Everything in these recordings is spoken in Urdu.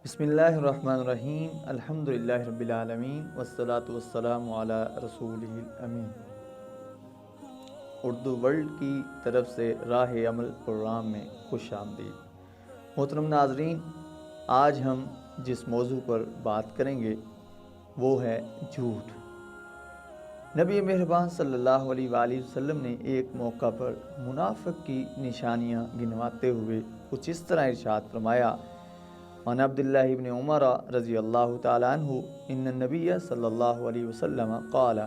بسم اللہ الرحمن الرحیم الحمدللہ رب العالمین والصلاة والسلام علی رسولہ الامین۔ اردو ورلڈ کی طرف سے راہ عمل پروگرام میں خوش آمدید۔ محترم ناظرین، آج ہم جس موضوع پر بات کریں گے وہ ہے جھوٹ۔ نبی مہربان صلی اللہ علیہ وآلہ وسلم نے ایک موقع پر منافق کی نشانیاں گنواتے ہوئے کچھ اس طرح ارشاد فرمایا: عن عبداللہ ابن عمر رضی اللہ تعالی عنہ ان النبی صلی اللہ علیہ وسلم قال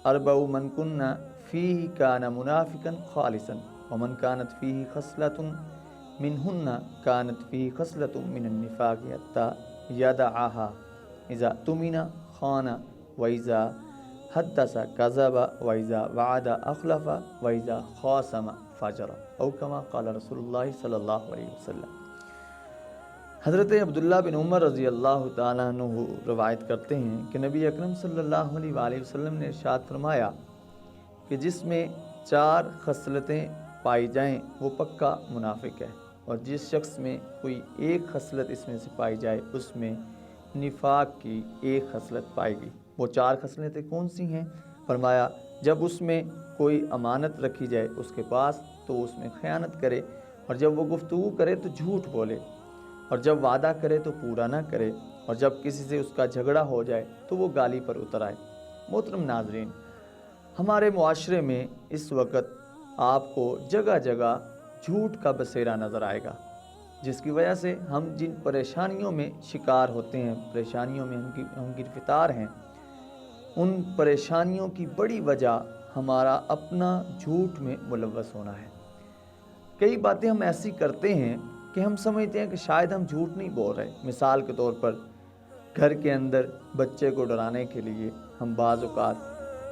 اربع من کن فیہ کان منافقا خالصا ومن کانت فیہ خصلۃ منہن کانت فیہ خصلۃ من النفاق حتی یدعها اذا اؤتمن خان واذا حدث کذب واذا وعد اخلف واذا خاصم فجر او کما قال رسول اللہ صلی اللہ علیہ وسلم۔ حضرت عبداللہ بن عمر رضی اللہ تعالیٰ عنہ روایت کرتے ہیں کہ نبی اکرم صلی اللہ علیہ وآلہ وسلم نے ارشاد فرمایا کہ جس میں 4 خصلتیں پائی جائیں وہ پکا منافق ہے، اور جس شخص میں کوئی ایک خصلت اس میں سے پائی جائے اس میں نفاق کی ایک خصلت پائے گی۔ وہ 4 خصلتیں کون سی ہیں؟ فرمایا جب اس میں کوئی امانت رکھی جائے اس کے پاس تو اس میں خیانت کرے، اور جب وہ گفتگو کرے تو جھوٹ بولے، اور جب وعدہ کرے تو پورا نہ کرے، اور جب کسی سے اس کا جھگڑا ہو جائے تو وہ گالی پر اتر آئے۔ محترم ناظرین، ہمارے معاشرے میں اس وقت آپ کو جگہ جگہ جھوٹ کا بسیرا نظر آئے گا، جس کی وجہ سے ہم جن پریشانیوں میں شکار ہوتے ہیں، پریشانیوں میں ہم گرفتار ہیں، ان پریشانیوں کی بڑی وجہ ہمارا اپنا جھوٹ میں ملوث ہونا ہے۔ کئی باتیں ہم ایسی کرتے ہیں کہ ہم سمجھتے ہیں کہ شاید ہم جھوٹ نہیں بول رہے۔ مثال کے طور پر گھر کے اندر بچے کو ڈرانے کے لیے ہم بعض اوقات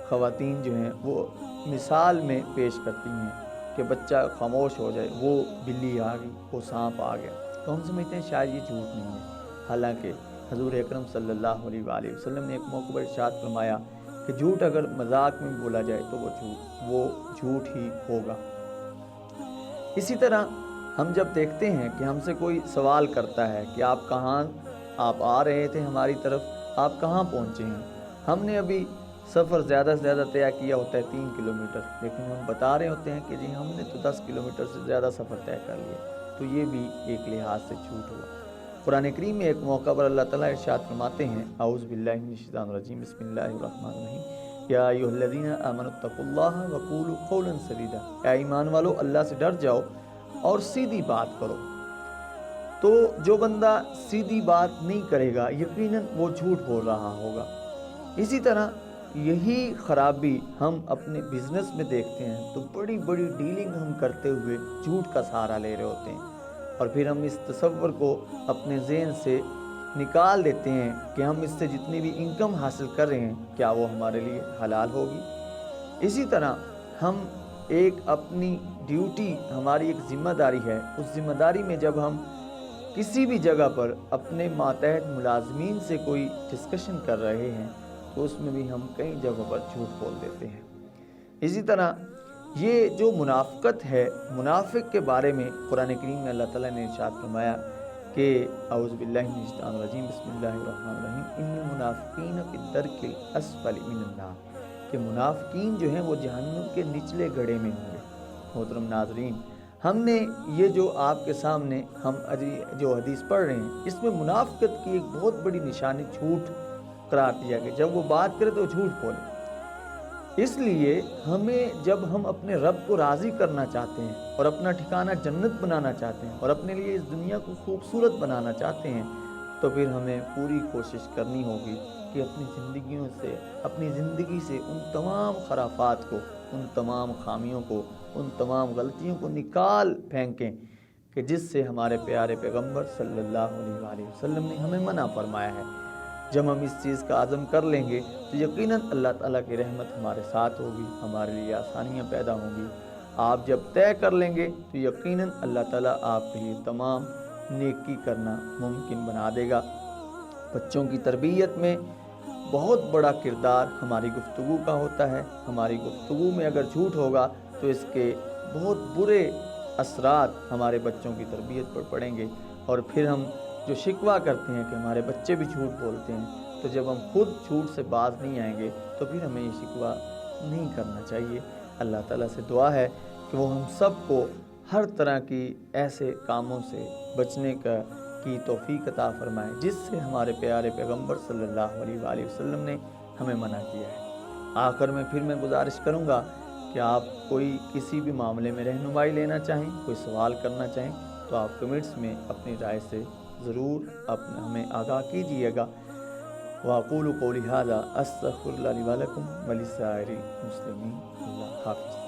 خواتین جو ہیں وہ مثال میں پیش کرتی ہیں کہ بچہ خاموش ہو جائے، وہ بلی آ گئی، وہ سانپ آ گیا، تو ہم سمجھتے ہیں شاید یہ جھوٹ نہیں ہے۔ حالانکہ حضور اکرم صلی اللہ علیہ وآلہ وسلم نے ایک موقع پر ارشاد فرمایا کہ جھوٹ اگر مذاق میں بولا جائے تو وہ جھوٹ ہی ہوگا۔ اسی طرح ہم جب دیکھتے ہیں کہ ہم سے کوئی سوال کرتا ہے کہ آپ کہاں آ رہے تھے ہماری طرف، آپ کہاں پہنچے ہیں، ہم نے ابھی سفر زیادہ سے زیادہ طے کیا ہوتا ہے 3 کلومیٹر، لیکن ہم بتا رہے ہوتے ہیں کہ جی ہم نے تو 10 کلومیٹر سے زیادہ سفر طے کر لیا، تو یہ بھی ایک لحاظ سے جھوٹ ہوا۔ قرآن کریم میں ایک موقع پر اللہ تعالیٰ ارشاد فرماتے ہیں: اعوذ باللہ من الشیطان الرجیم، بسم اللہ الرحمن الرحیم، یا ایھا الذین آمنوا اتقوا اللہ وقولوا قولا سدیدا، اے ایمان والو اللہ سے ڈر جاؤ اور سیدھی بات کرو۔ تو جو بندہ سیدھی بات نہیں کرے گا یقیناً وہ جھوٹ بول رہا ہوگا۔ اسی طرح یہی خرابی ہم اپنے بزنس میں دیکھتے ہیں، تو بڑی بڑی ڈیلنگ ہم کرتے ہوئے جھوٹ کا سہارا لے رہے ہوتے ہیں، اور پھر ہم اس تصور کو اپنے ذہن سے نکال دیتے ہیں کہ ہم اس سے جتنی بھی انکم حاصل کر رہے ہیں کیا وہ ہمارے لیے حلال ہوگی۔ اسی طرح ہم ایک اپنی ڈیوٹی، ہماری ایک ذمہ داری ہے، اس ذمہ داری میں جب ہم کسی بھی جگہ پر اپنے ماتحت ملازمین سے کوئی ڈسکشن کر رہے ہیں تو اس میں بھی ہم کئی جگہوں پر جھوٹ بول دیتے ہیں۔ اسی طرح یہ جو منافقت ہے، منافق کے بارے میں قرآن کریم میں اللہ تعالیٰ نے ارشاد فرمایا کہ اعوذ باللہ من الشیطان الرجیم، بسم اللہ الرحمن الرحیم، ان المنافقین فی الدرک الاسفل من النار، کہ منافقین جو ہیں وہ جہنم کے نچلے گڑھے میں ہوں گے۔ محترم ناظرین، ہم نے یہ جو آپ کے سامنے ہم جو حدیث پڑھ رہے ہیں، اس میں منافقت کی ایک بہت بڑی نشانی جھوٹ قرار دیا کہ جب وہ بات کرے تو جھوٹ بولے۔ اس لیے ہمیں جب ہم اپنے رب کو راضی کرنا چاہتے ہیں اور اپنا ٹھکانہ جنت بنانا چاہتے ہیں اور اپنے لیے اس دنیا کو خوبصورت بنانا چاہتے ہیں، تو پھر ہمیں پوری کوشش کرنی ہوگی کہ اپنی زندگی سے ان تمام خرافات کو، ان تمام خامیوں کو، ان تمام غلطیوں کو نکال پھینکیں کہ جس سے ہمارے پیارے پیغمبر صلی اللہ علیہ وآلہ وسلم نے ہمیں منع فرمایا ہے۔ جب ہم اس چیز کا عزم کر لیں گے تو یقیناً اللہ تعالیٰ کی رحمت ہمارے ساتھ ہوگی، ہمارے لیے آسانیاں پیدا ہوں گی۔ آپ جب طے کر لیں گے تو یقیناً اللہ تعالیٰ آپ کے لیے تمام نیکی کرنا ممکن بنا دے گا۔ بچوں کی تربیت میں بہت بڑا کردار ہماری گفتگو کا ہوتا ہے۔ ہماری گفتگو میں اگر جھوٹ ہوگا تو اس کے بہت برے اثرات ہمارے بچوں کی تربیت پر پڑیں گے، اور پھر ہم جو شکوہ کرتے ہیں کہ ہمارے بچے بھی جھوٹ بولتے ہیں، تو جب ہم خود جھوٹ سے باز نہیں آئیں گے تو پھر ہمیں یہ شکوہ نہیں کرنا چاہیے۔ اللہ تعالیٰ سے دعا ہے کہ وہ ہم سب کو ہر طرح کی ایسے کاموں سے بچنے کی توفیق عطا فرمائے جس سے ہمارے پیارے پیغمبر صلی اللہ علیہ وآلہ وسلم نے ہمیں منع کیا ہے۔ آخر میں پھر میں گزارش کروں گا کہ آپ کوئی کسی بھی معاملے میں رہنمائی لینا چاہیں، کوئی سوال کرنا چاہیں تو آپ کمنٹس میں اپنی رائے سے ضرور ہمیں آگاہ کیجیے گا۔ وَأَقُولُ قَوْلِي هَذَا أَسْتَغْفِرُ اللَّهَ لِي وَلَكُمْ وَلِسَائِرِ الْمُسْلِمِينَ۔ اللہ حافظ۔